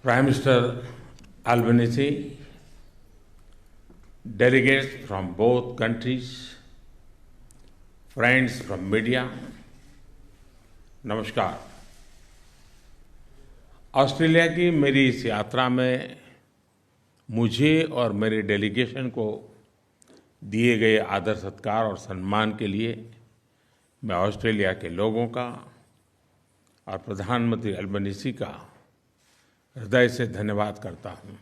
Prime Minister Albanese, delegates from both countries, friends from media, नमस्कार। Australia की मेरी इस यात्रा में मुझे और मेरे डेलीगेशन को दिए गए आदर सत्कार और सम्मान के लिए मैं ऑस्ट्रेलिया के लोगों का और प्रधानमंत्री अल्बनीज़ी का हृदय से धन्यवाद करता हूँ।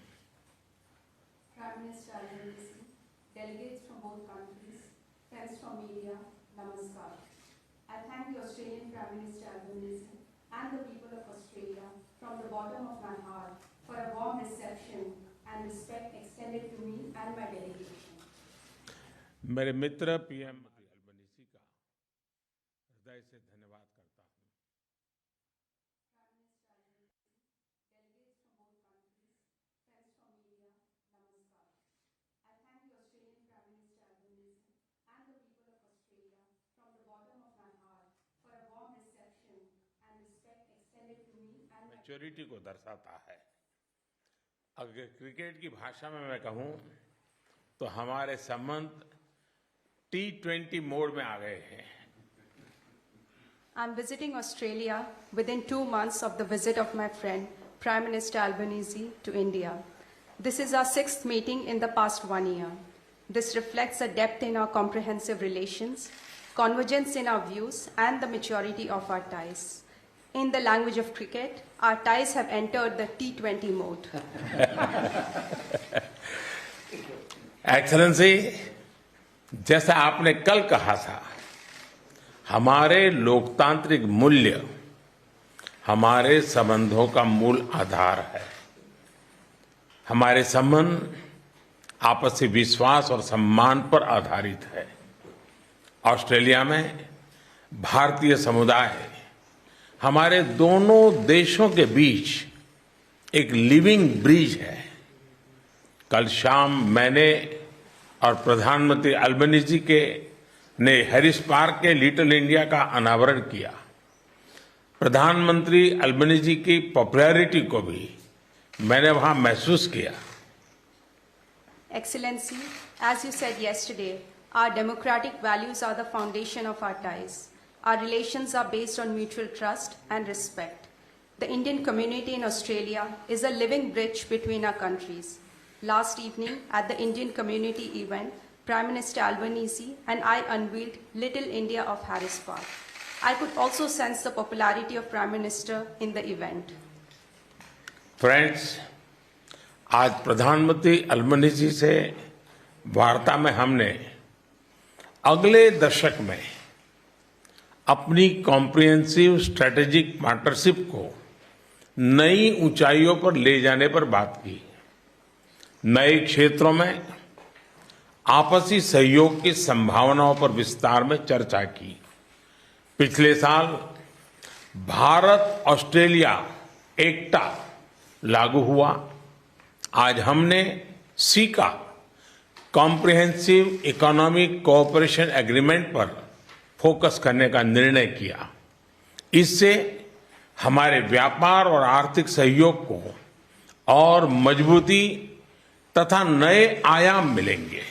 Prime Minister Albanese, delegates from both countries, friends from media, namaskar. I thank the Australian Prime Minister Albanese and the people of Australia from the bottom of my heart for a warm reception and respect extended to me and my delegation. मेरे मित्र PM Albanese का हृदय से धन्यवाद करता हूँ। Prime Minister Albanese, delegates from both countries, friends from media, namaskar. I thank the Australian Prime Minister Albanese and the people of Australia from the bottom of my heart for a warm reception and respect extended to me and my maturity को दर्शाता है। अगर cricket की भाषा में मैं कहूँ तो हमारे संबंध T20 मोड में आ गए हैं। I'm visiting Australia within 2 months of the visit of my friend, Prime Minister Albanese, to India. This is our 6th meeting in the past 1 year. This reflects a depth in our comprehensive relations, convergence in our views, and the maturity of our ties. In the language of cricket, our ties have entered the T20 mode. Excellency, जैसा आपने कल कहा था, हमारे लोकतांत्रिक मूल्य हमारे संबंधों का मूल आधार है। हमारे संबंध आपसी विश्वास और सम्मान पर आधारित है। ऑस्ट्रेलिया में भारतीय समुदाय हमारे दोनों देशों के बीच एक लिविंग ब्रिज है। कल शाम मैंने और प्रधानमंत्री अल्बनीज़ी ने हैरिस पार्क के लिटिल इंडिया का अनावरण किया। प्रधानमंत्री अल्बनीज़ी की पॉपुलैरिटी को भी मैंने वहां महसूस किया। Excellency, as you said yesterday, our democratic values are the foundation of our ties. Our relations are based on mutual trust and respect. The Indian community in Australia is a living bridge between our countries. Last evening, at the Indian community event, Prime Minister Albanese and I unveiled Little India of Harris Park. I could also sense the popularity of Prime Minister in the event. Friends, आज प्रधानमंत्री Albanese से वार्ता में हमने अगले दशक में अपनी कॉम्प्रिहेंसिव स्ट्रेटेजिक पार्टनरशिप को नई ऊंचाइयों पर ले जाने पर बात की। नए क्षेत्रों में आपसी सहयोग की संभावनाओं पर विस्तार में चर्चा की। पिछले साल भारत ऑस्ट्रेलिया एकटा लागू हुआ। आज हमने caeca comprehensive economic cooperation agreement पर फोकस करने का निर्णय किया। इससे हमारे व्यापार और आर्थिक सहयोग को और मजबूती तथा नए आयाम मिलेंगे।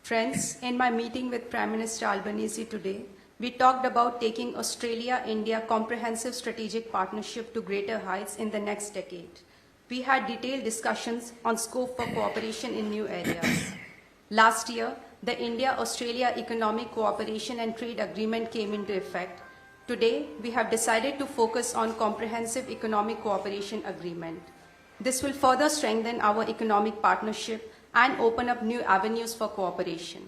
Friends, in my meeting with Prime Minister Albanese today, we talked about taking Australia-India comprehensive strategic partnership to greater heights in the next decade. We had detailed discussions on scope for cooperation in new areas. Last year, the India-Australia Economic Cooperation and Trade Agreement came into effect. Today, we have decided to focus on Comprehensive Economic Cooperation Agreement. This will further strengthen our economic partnership and open up new avenues for cooperation.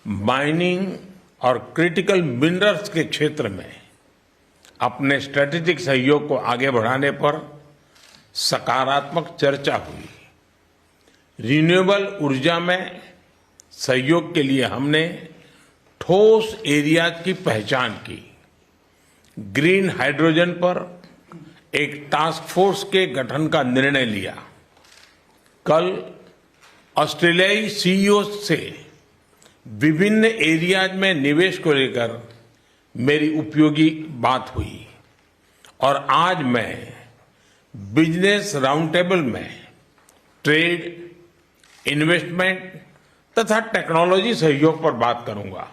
Mining और critical minerals के क्षेत्र में अपने strategic सहयोग को आगे बढ़ाने पर सकारात्मक चर्चा हुई। रिन्यूएबल ऊर्जा में सहयोग के लिए हमने ठोस एरियाज की पहचान की। ग्रीन हाइड्रोजन पर एक टास्क फोर्स के गठन का निर्णय लिया। कल ऑस्ट्रेलियाई सीईओ से विभिन्न एरियाज में निवेश को लेकर मेरी उपयोगी बात हुई और आज मैं बिजनेस राउंड टेबल में ट्रेड, इन्वेस्टमेंट तथा टेक्नोलॉजी सहयोग पर बात करूंगा।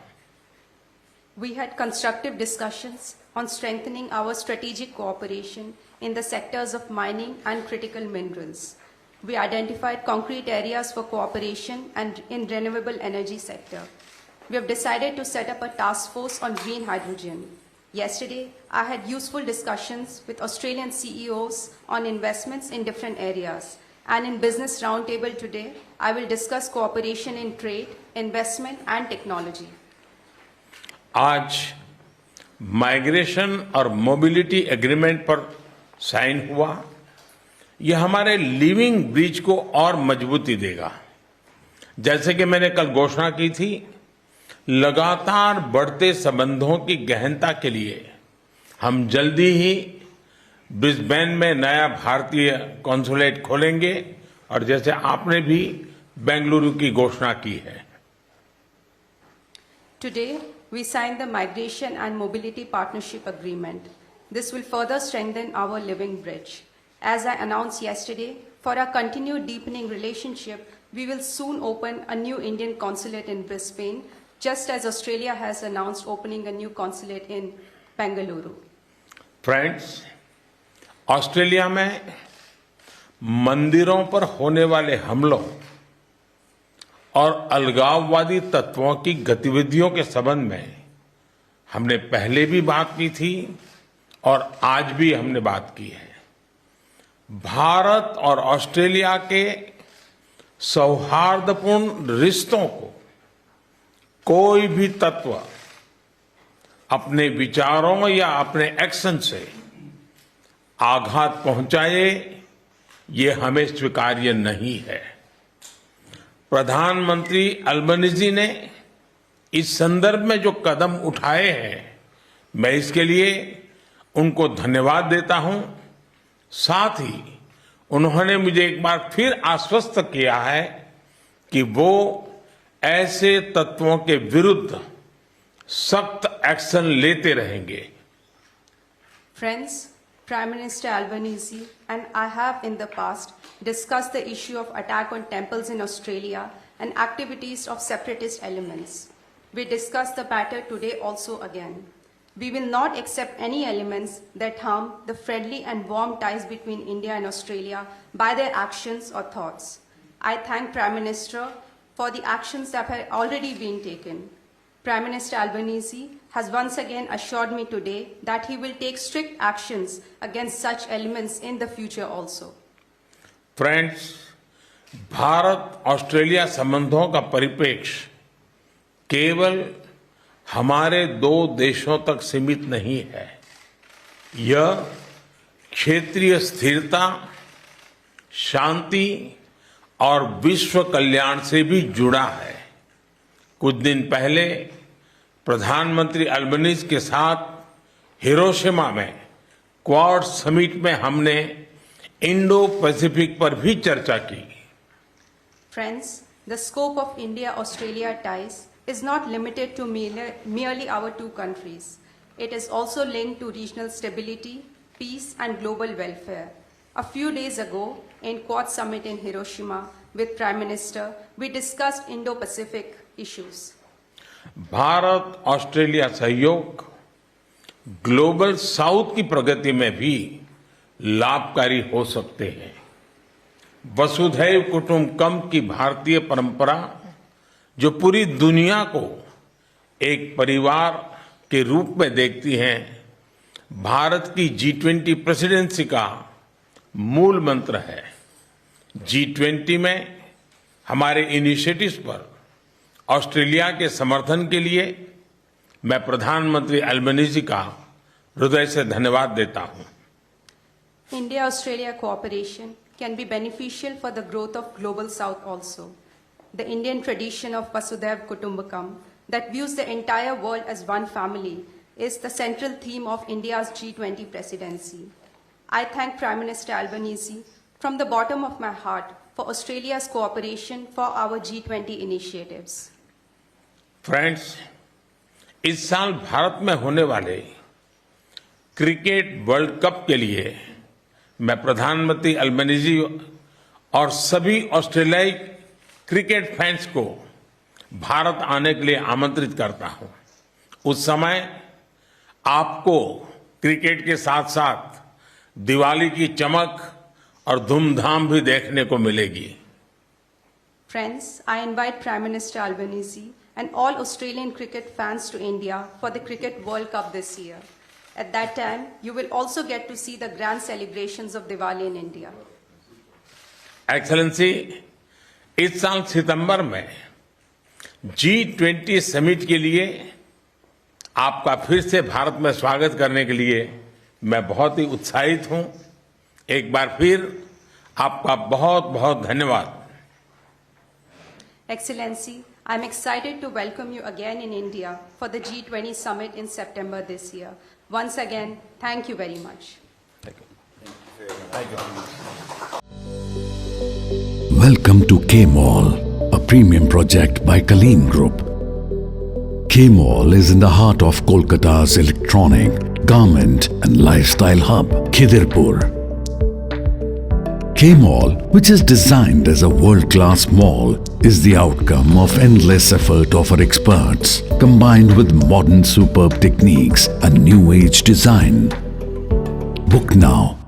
We had constructive discussions on strengthening our strategic cooperation in the sectors of mining and critical minerals. We identified concrete areas for cooperation and in renewable energy sector. We have decided to set up a task force on green hydrogen. Yesterday, I had useful discussions with Australian CEOs on investments in different areas. And in Business Roundtable today, I will discuss cooperation in trade, investment and technology. आज migration और mobility agreement पर sign हुआ। यह हमारे living bridge को और मजबूती देगा। जैसे कि मैंने कल घोषणा की थी, लगातार बढ़ते संबंधों की गहनता के लिए हम जल्दी ही ब्रिस्बेन में नया भारतीय कॉन्सुलेट खोलेंगे और जैसे आपने भी बेंगलुरु की घोषणा की है। Today, we signed the Migration and Mobility Partnership Agreement. This will further strengthen our living bridge. As I announced yesterday, for our continued deepening relationship, we will soon open a new Indian consulate in Brisbane, just as Australia has announced opening a new consulate in Bengaluru. Friends, Australia में मंदिरों पर होने वाले हमलों और अलगाववादी तत्वों की गतिविधियों के संबंध में हमने पहले भी बात की थी और आज भी हमने बात की है। भारत और ऑस्ट्रेलिया के सौहार्दपूर्ण रिश्तों को कोई भी तत्व अपने विचारों या अपने एक्शन से आघात पहुंचाए, ये हमें स्वीकार्य नहीं है। प्रधानमंत्री अल्बनीजी ने इस संदर्भ में जो कदम उठाए हैं, मैं इसके लिए उनको धन्यवाद देता हूं। साथ ही उन्होंने मुझे एक बार फिर आश्वस्त किया है कि वो ऐसे तत्वों के विरुद्ध सख्त एक्शन लेते रहेंगे। Friends, Prime Minister Albanese and I have in the past discussed the issue of attack on temples in Australia and activities of separatist elements. We discussed the matter today also again. We will not accept any elements that harm the friendly and warm ties between India and Australia by their actions or thoughts. I thank Prime Minister for the actions that have already been taken. Prime Minister Albanese has once again assured me today that he will take strict actions against such elements in the future also. Friends, Bharat Australia संबंधों का परिप्रेक्ष्य केवल हमारे दो देशों तक सीमित नहीं है। यह क्षेत्रीय स्थिरता, शांति और विश्व कल्याण से भी जुड़ा है। कुछ दिन पहले प्रधानमंत्री अल्बनीज के साथ हिरोशिमा में क्वाड समिट में हमने इंडो पैसिफिक पर भी चर्चा की। Friends, the scope of India-Australia ties is not limited to merely our two countries. It is also linked to regional stability, peace and global welfare. A few days ago, in Quad Summit in Hiroshima with Prime Minister, we discussed Indo-Pacific issues. Bharat Australia सहयोग global south की प्रगति में भी लाभकारी हो सकते हैं। वसुधैव कुटुंबकम की भारतीय परंपरा जो पूरी दुनिया को एक परिवार के रूप में देखती है, भारत की G20 प्रेसिडेंसी का मूल मंत्र है। G20 में हमारे इनिशिएटिव्स पर ऑस्ट्रेलिया के समर्थन के लिए मैं प्रधानमंत्री अल्बनीजी का हृदय से धन्यवाद देता हूं। India-Australia cooperation can be beneficial for the growth of Global South also. The Indian tradition of Vasudhaiv Kutumbakam that views the entire world as one family is the central theme of India's G20 presidency. I thank Prime Minister Albanese from the bottom of my heart for Australia's cooperation for our G20 initiatives. Friends, इस साल भारत में होने वाले cricket world cup के लिए मैं प्रधानमंत्री Albanese और सभी ऑस्ट्रेलियाई क्रिकेट फैंस को भारत आने के लिए आमंत्रित करता हूं। उस समय आपको क्रिकेट के साथ साथ दिवाली की चमक और धूमधाम भी देखने को मिलेगी। Friends, I invite Prime Minister Albanese and all Australian cricket fans to India for the Cricket World Cup this year. At that time, you will also get to see the grand celebrations of Diwali in India. Excellency, इस साल सितंबर में G20 summit के लिए आपका फिर से भारत में स्वागत करने के लिए मैं बहुत ही उत्साहित हूं। एक बार फिर आपका बहुत बहुत धन्यवाद। Excellency, I am excited to welcome you again in India for the G20 summit in September this year. Once again, thank you very much. Welcome to K-Mall, a premium project by Kaleen Group. K-Mall is in the heart of Kolkata's electronic, garment and lifestyle hub, Khidirpur. K-Mall, which is designed as a world-class mall, is the outcome of endless effort of our experts, combined with modern superb techniques and new age design. Book now